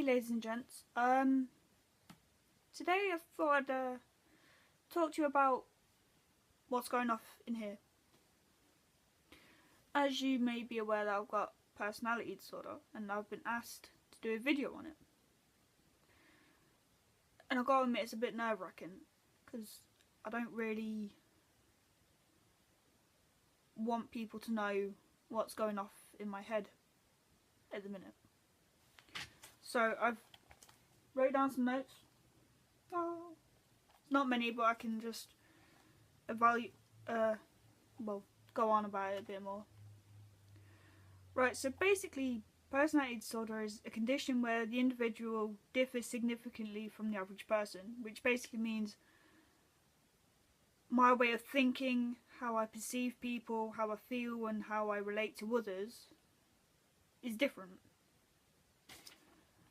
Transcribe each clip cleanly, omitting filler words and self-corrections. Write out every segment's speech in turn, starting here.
Hey ladies and gents, today I thought I'd talk to you about what's going off in here. As you may be aware that I've got personality disorder and I've been asked to do a video on it. And I've got to admit it's a bit nerve-wracking because I don't really want people to know what's going off in my head at the minute. So I've wrote down some notes. Not many, but I can just go on about it a bit more. Right, so basically personality disorder is a condition where the individual differs significantly from the average person, which basically means my way of thinking, how I perceive people, how I feel and how I relate to others is different.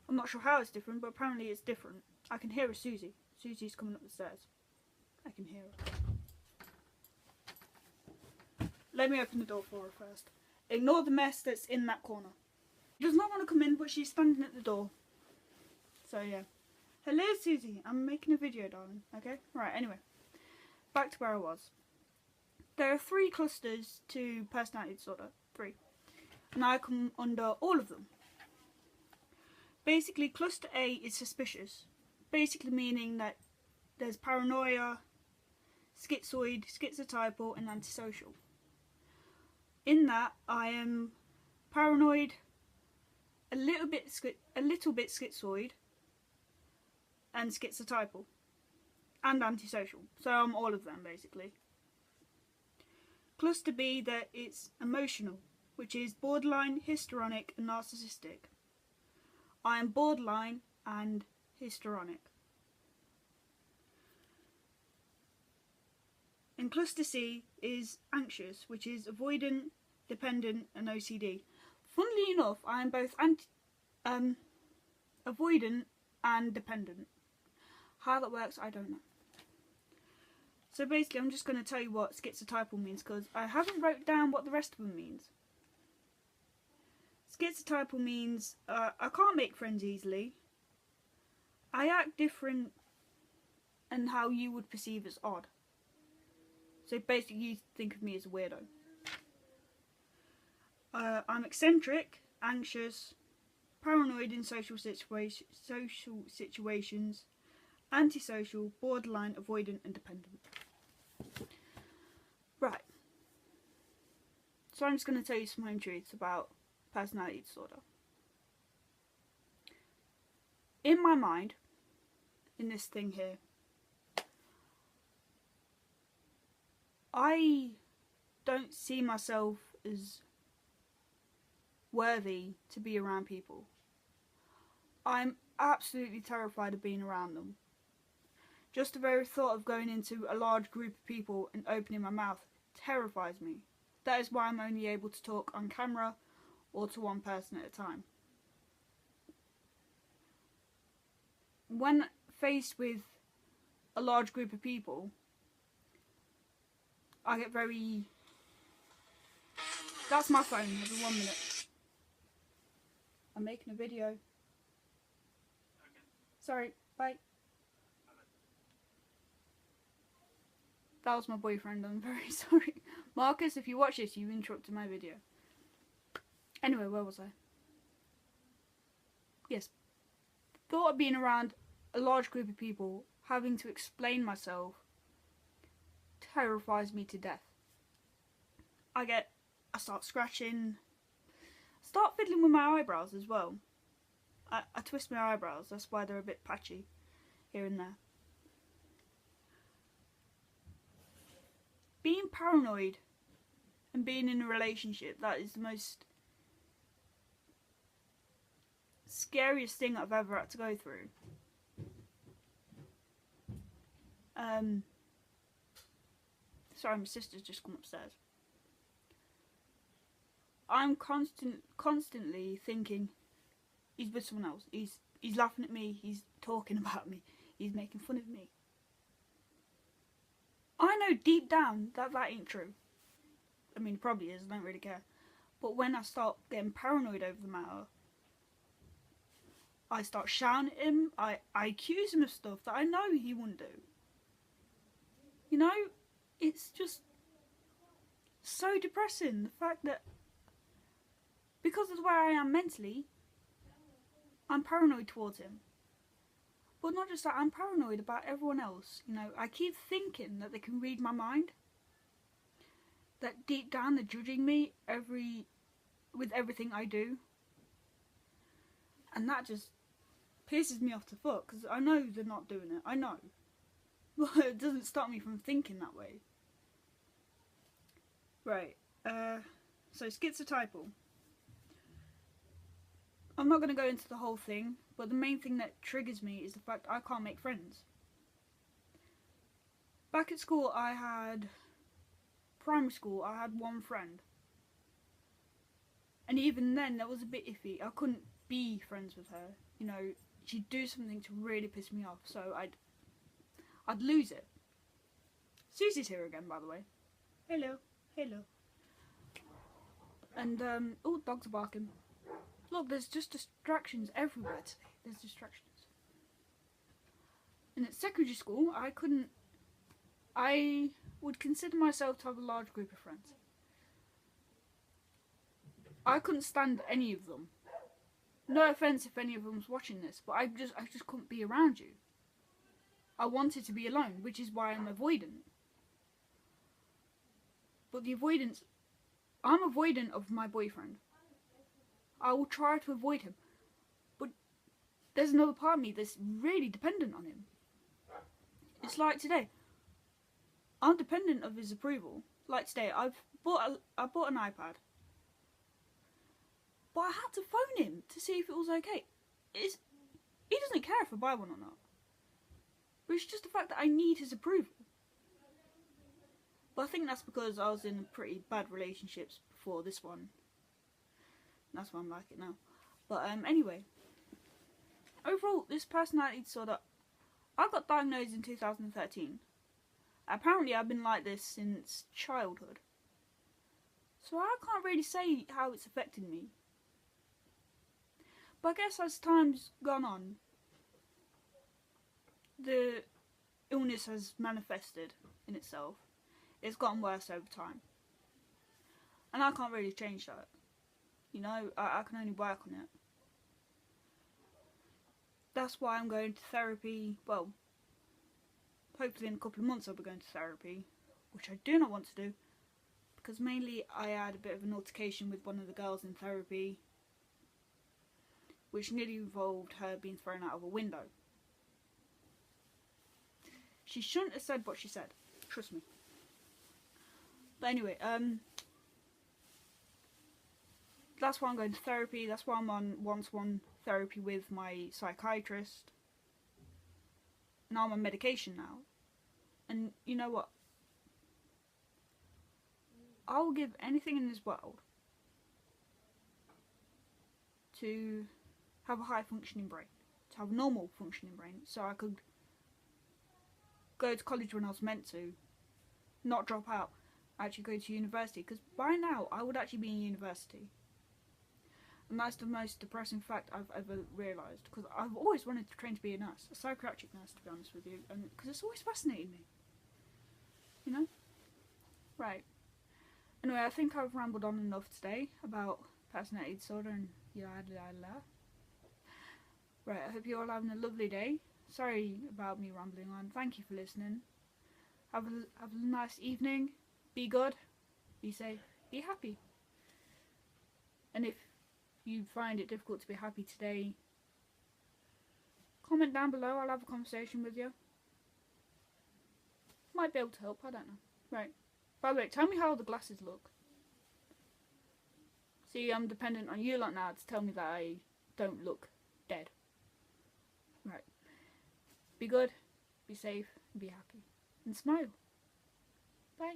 I'm not sure how it's different, but apparently it's different. I can hear a Susie. Susie's coming up the stairs. I can hear her. Let me open the door for her first. Ignore the mess that's in that corner. She does not want to come in, but she's standing at the door. So yeah. Hello Susie, I'm making a video, darling. Okay? Right, anyway. Back to where I was. There are 3 clusters to personality disorder. 3. And I come under all of them. Basically, cluster A is suspicious. Basically meaning that there's paranoia, schizoid, schizotypal and antisocial. In that, I am paranoid, a little bit schizoid, and schizotypal, and antisocial. So I'm all of them basically. Cluster B, that it's emotional, which is borderline, histrionic, and narcissistic. I am borderline and histrionic. And cluster C is anxious, which is avoidant, dependent, and OCD. Funnily enough, I am both avoidant and dependent. How that works, I don't know. So basically, I'm just going to tell you what schizotypal means because I haven't wrote down what the rest of them means. Schizotypal means I can't make friends easily. I act different and how you would perceive as odd. So basically you think of me as a weirdo. I'm eccentric, anxious, paranoid in social situations, antisocial, borderline, avoidant and dependent. Right. So I'm just going to tell you some home truths about personality disorder. In my mind, in this thing here, I don't see myself as worthy to be around people. I'm absolutely terrified of being around them. Just the very thought of going into a large group of people and opening my mouth terrifies me. That is why I'm only able to talk on camera or to one person at a time. When faced with a large group of people, I get very... That's my phone, every 1 minute. I'm making a video. Okay. Sorry, bye. That was my boyfriend, I'm very sorry. Marcus, if you watch this, you interrupted my video. Anyway, where was I? Yes. Thought of being around a large group of people, having to explain myself, terrifies me to death. I start scratching, start fiddling with my eyebrows as well. I twist my eyebrows, that's why they're a bit patchy here and there. Being paranoid and being in a relationship, that is the most scariest thing I've ever had to go through. Sorry, my sister's just come upstairs. I'm constantly thinking, he's with someone else. He's laughing at me. He's talking about me. He's making fun of me. I know deep down that ain't true. I mean, it probably is. I don't really care. But when I start getting paranoid over the matter, I start shouting at him. I accuse him of stuff that I know he wouldn't do. You know, it's just so depressing, the fact that because of the way I am mentally, I'm paranoid towards him. But not just that, I'm paranoid about everyone else. You know, I keep thinking that they can read my mind. That deep down they're judging me with everything I do. And that just pisses me off to fuck, because I know they're not doing it. I know. But it doesn't stop me from thinking that way. Right. So schizotypal. I'm not going to go into the whole thing, but the main thing that triggers me is the fact I can't make friends. Back at school, primary school, I had one friend. And even then, that was a bit iffy. I couldn't be friends with her. You know, she'd do something to really piss me off, so I'd lose it. Susie's here again, by the way. Hello. Hello. And, oh, dogs are barking. Look, there's just distractions everywhere today. There's distractions. And at secondary school, I would consider myself to have a large group of friends. I couldn't stand any of them. No offence if any of them was watching this, but I just couldn't be around you. I wanted to be alone, which is why I'm avoidant. But I'm avoidant of my boyfriend. I will try to avoid him. But there's another part of me that's really dependent on him. It's like today. I'm dependent of his approval. Like today, I bought an iPad. But I had to phone him to see if it was okay. He doesn't care if I buy one or not. But it's just the fact that I need his approval. But I think that's because I was in pretty bad relationships before this one. That's why I'm like it now. But anyway, overall, this personality disorder, I got diagnosed in 2013. Apparently, I've been like this since childhood. So I can't really say how it's affected me. But I guess as time's gone on, the illness has manifested in itself. It's gotten worse over time. And I can't really change that. You know, I can only work on it. That's why I'm going to therapy. Well, hopefully in a couple of months I'll be going to therapy, which I do not want to do, because mainly I had a bit of an altercation with one of the girls in therapy, which nearly involved her being thrown out of a window. She shouldn't have said what she said, trust me. But anyway, that's why I'm going to therapy. That's why I'm on one-to-one therapy with my psychiatrist. Now I'm on medication now. And you know what? I will give anything in this world to have a high functioning brain. To have a normal functioning brain. So I could go to college when I was meant to. Not drop out. Actually go to university. Because by now I would actually be in university. And that's the most depressing fact I've ever realised. Because I've always wanted to train to be a nurse. A psychiatric nurse, to be honest with you. And because it's always fascinated me. You know? Right. Anyway, I think I've rambled on enough today about personality disorder and yada yada yada. Right, I hope you're all having a lovely day. Sorry about me rambling on. Thank you for listening. Have a nice evening. Be good. Be safe. Be happy. And if you find it difficult to be happy today, comment down below. I'll have a conversation with you. Might be able to help. I don't know. Right. By the way, tell me how the glasses look. See, I'm dependent on you lot now to tell me that I don't look dead. Right. Be good, be safe, and be happy. And smile. Bye.